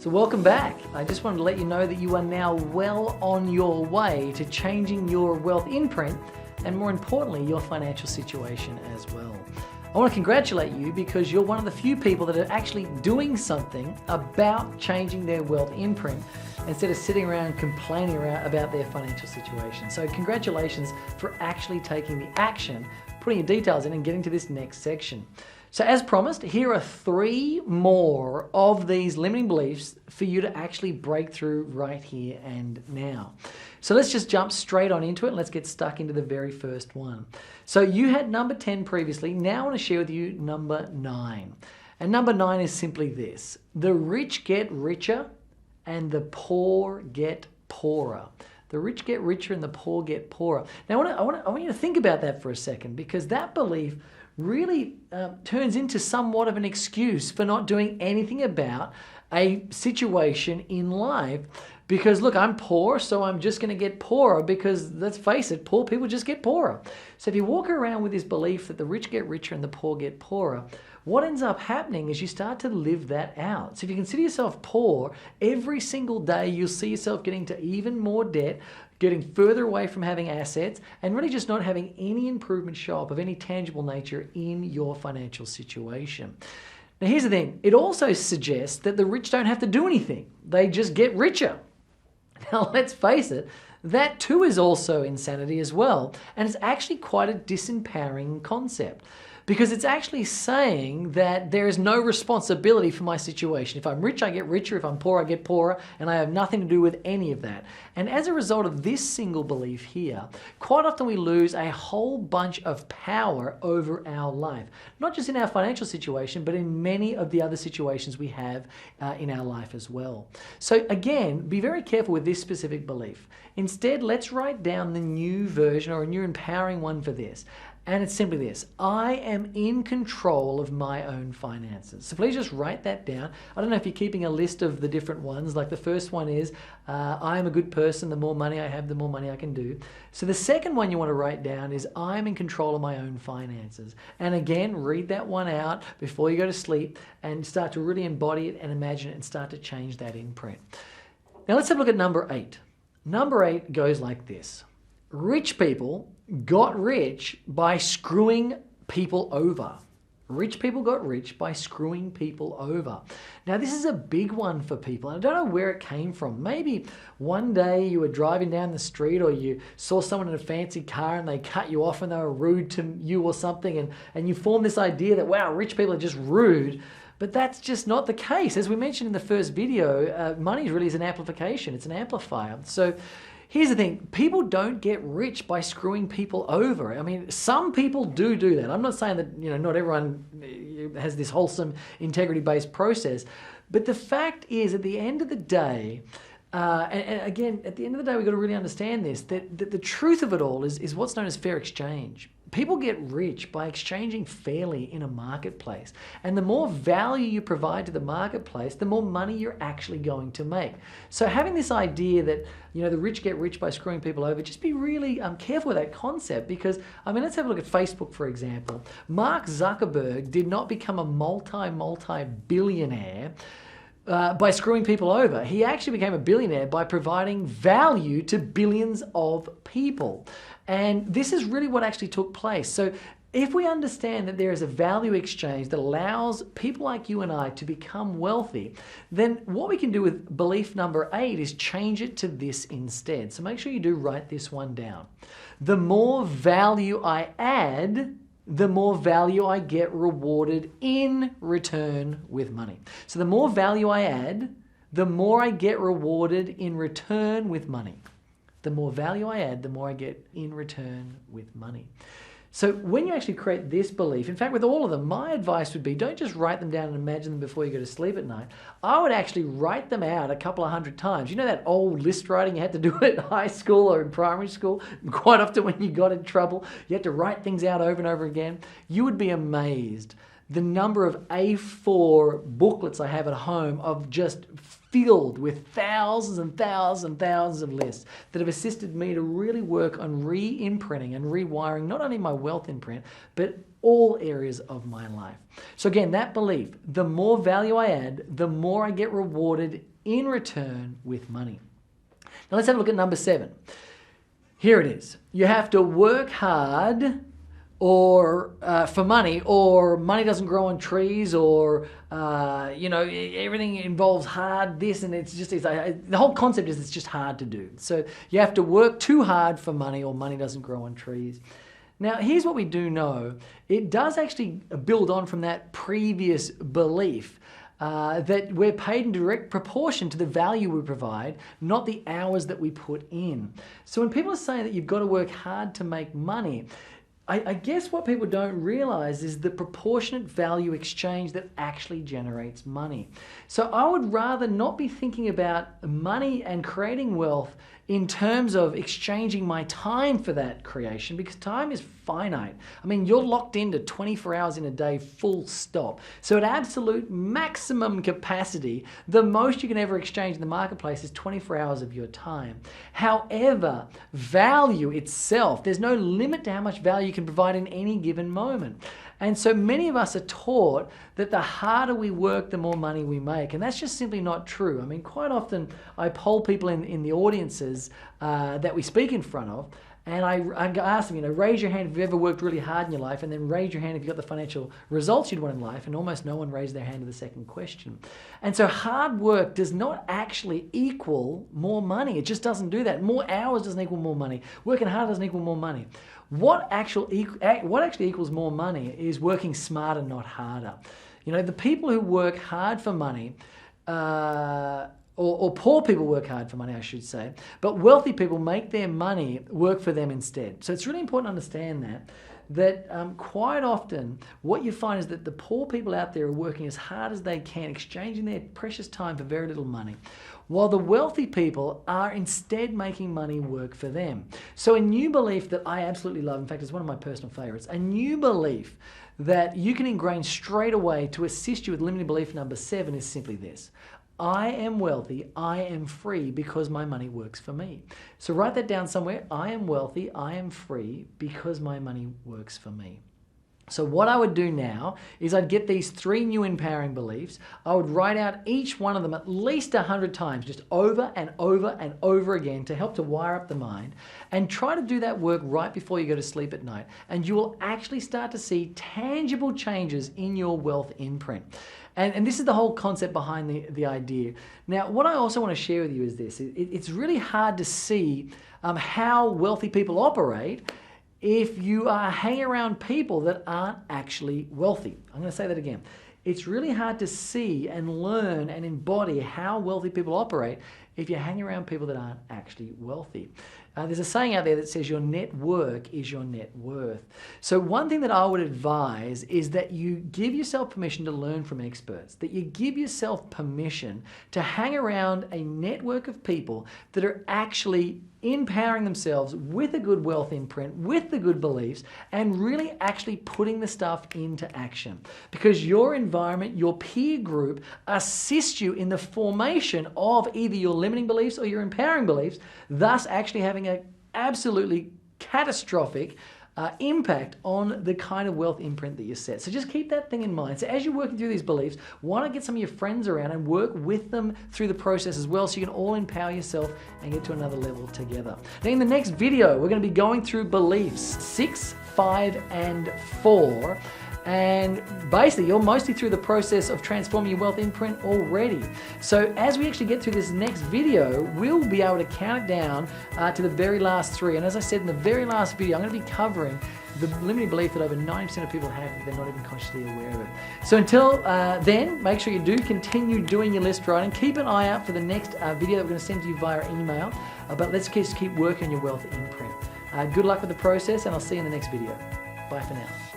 So welcome back. I just wanted to let you know that you are now well on your way to changing your wealth imprint and, more importantly, your financial situation as well. I want to congratulate you because you're one of the few people that are actually doing something about changing their wealth imprint instead of sitting around complaining about their financial situation. So congratulations for actually taking the action, putting your details in and getting to this next section. So as promised, here are 3 more of these limiting beliefs for you to actually break through right here and now. So let's just jump straight on into it and let's get stuck into the very first one. So you had number 10 previously. Now I want to share with you number 9. And number 9 is simply this: the rich get richer and the poor get poorer. The rich get richer and the poor get poorer. Now I want you to think about that for a second, because that belief really turns into somewhat of an excuse for not doing anything about a situation in life. Because look, I'm poor, so I'm just going to get poorer, because let's face it, poor people just get poorer. So if you walk around with this belief that the rich get richer and the poor get poorer, what ends up happening is you start to live that out. So if you consider yourself poor, every single day you'll see yourself getting to even more debt, getting further away from having assets, and really just not having any improvement show up of any tangible nature in your financial situation. Now here's the thing, it also suggests that the rich don't have to do anything. They just get richer. Now let's face it, that too is also insanity as well, and it's actually quite a disempowering concept. Because it's actually saying that there is no responsibility for my situation. If I'm rich, I get richer. If I'm poor, I get poorer. And I have nothing to do with any of that. And as a result of this single belief here, quite often we lose a whole bunch of power over our life. Not just in our financial situation, but in many of the other situations we have in our life as well. So again, be very careful with this specific belief. Instead, let's write down the new version or a new empowering one for this. And it's simply this: I am in control of my own finances. So please just write that down. I don't know if you're keeping a list of the different ones. Like the first one is, I am a good person. The more money I have, the more money I can do. So the second one you want to write down is, I'm in control of my own finances. And again, read that one out before you go to sleep and start to really embody it and imagine it and start to change that imprint. Now let's have a look at number 8. Number 8 goes like this: rich people got rich by screwing people over. Rich people got rich by screwing people over. Now this is a big one for people, and I don't know where it came from. Maybe one day you were driving down the street, or you saw someone in a fancy car and they cut you off and they were rude to you or something, and you formed this idea that, wow, rich people are just rude. But that's just not the case. As we mentioned in the first video, money really is an amplification. It's an amplifier. So here's the thing, people don't get rich by screwing people over. I mean, some people do that. I'm not saying that, not everyone has this wholesome, integrity-based process. But the fact is, at the end of the day, and again, at the end of the day, we've got to really understand this, that the truth of it all is what's known as fair exchange. People get rich by exchanging fairly in a marketplace. And the more value you provide to the marketplace, the more money you're actually going to make. So having this idea that, the rich get rich by screwing people over, just be really careful with that concept, because, let's have a look at Facebook, for example. Mark Zuckerberg did not become a multi-billionaire by screwing people over. He actually became a billionaire by providing value to billions of people. And this is really what actually took place. So if we understand that there is a value exchange that allows people like you and I to become wealthy, then what we can do with belief number 8 is change it to this instead. So make sure you do write this one down. The more value I add, the more value I get rewarded in return with money. So the more value I add, the more I get rewarded in return with money. The more value I add, the more I get in return with money. So when you actually create this belief, in fact, with all of them, my advice would be, don't just write them down and imagine them before you go to sleep at night. I would actually write them out a couple of 100 times. You know that old list writing you had to do at high school or in primary school? Quite often when you got in trouble, you had to write things out over and over again. You would be amazed the number of A4 booklets I have at home of just filled with thousands and thousands and thousands of lists that have assisted me to really work on re-imprinting and rewiring not only my wealth imprint, but all areas of my life. So again, that belief, the more value I add, the more I get rewarded in return with money. Now let's have a look at number 7. Here it is. You have to work hard or for money, or money doesn't grow on trees, or everything involves hard this, and the whole concept is it's just hard to do. So you have to work too hard for money, or money doesn't grow on trees. Now here's what we do know. It does actually build on from that previous belief that we're paid in direct proportion to the value we provide, not the hours that we put in. So when people are saying that you've got to work hard to make money, I guess what people don't realize is the proportionate value exchange that actually generates money. So I would rather not be thinking about money and creating wealth in terms of exchanging my time for that creation, because time is finite. I mean, you're locked into 24 hours in a day, full stop. So at absolute maximum capacity, the most you can ever exchange in the marketplace is 24 hours of your time. However, value itself, there's no limit to how much value you can provide in any given moment. And so many of us are taught that the harder we work, the more money we make. And that's just simply not true. I mean, quite often I poll people in the audiences that we speak in front of, and I ask them, raise your hand if you've ever worked really hard in your life, and then raise your hand if you got the financial results you'd want in life, and almost no one raised their hand to the second question. And so hard work does not actually equal more money. It just doesn't do that. More hours doesn't equal more money. Working hard doesn't equal more money. What actually equals more money is working smarter, not harder. The people who work hard for money, or poor people work hard for money, I should say, but wealthy people make their money work for them instead. So it's really important to understand that quite often what you find is that the poor people out there are working as hard as they can, exchanging their precious time for very little money, while the wealthy people are instead making money work for them. So a new belief that I absolutely love, in fact it's one of my personal favorites, a new belief that you can ingrain straight away to assist you with limiting belief number 7 is simply this: I am wealthy, I am free because my money works for me. So write that down somewhere. I am wealthy, I am free because my money works for me. So what I would do now is I'd get these 3 new empowering beliefs. I would write out each one of them at least 100 times, just over and over and over again, to help to wire up the mind, and try to do that work right before you go to sleep at night. And you will actually start to see tangible changes in your wealth imprint. And this is the whole concept behind the idea. Now, what I also want to share with you is this. It's really hard to see how wealthy people operate if you are hanging around people that aren't actually wealthy. I'm going to say that again. It's really hard to see and learn and embody how wealthy people operate if you hang around people that aren't actually wealthy. There's a saying out there that says your net worth is your net worth. So one thing that I would advise is that you give yourself permission to learn from experts, that you give yourself permission to hang around a network of people that are actually empowering themselves with a good wealth imprint, with the good beliefs, and really actually putting the stuff into action. Because your environment, your peer group, assist you in the formation of either your limiting beliefs or your empowering beliefs, thus actually having an absolutely catastrophic impact on the kind of wealth imprint that you set. So just keep that thing in mind. So as you're working through these beliefs, why not get some of your friends around and work with them through the process as well, so you can all empower yourself and get to another level together. Now in the next video, we're going to be going through beliefs 6, 5, and 4. And basically, you're mostly through the process of transforming your wealth imprint already. So as we actually get through this next video, we'll be able to count it down to the very last 3. And as I said in the very last video, I'm going to be covering the limiting belief that over 90% of people have that they're not even consciously aware of it. So until then, make sure you do continue doing your list writing. Keep an eye out for the next video that we're going to send to you via email. But let's just keep working on your wealth imprint. Good luck with the process, and I'll see you in the next video. Bye for now.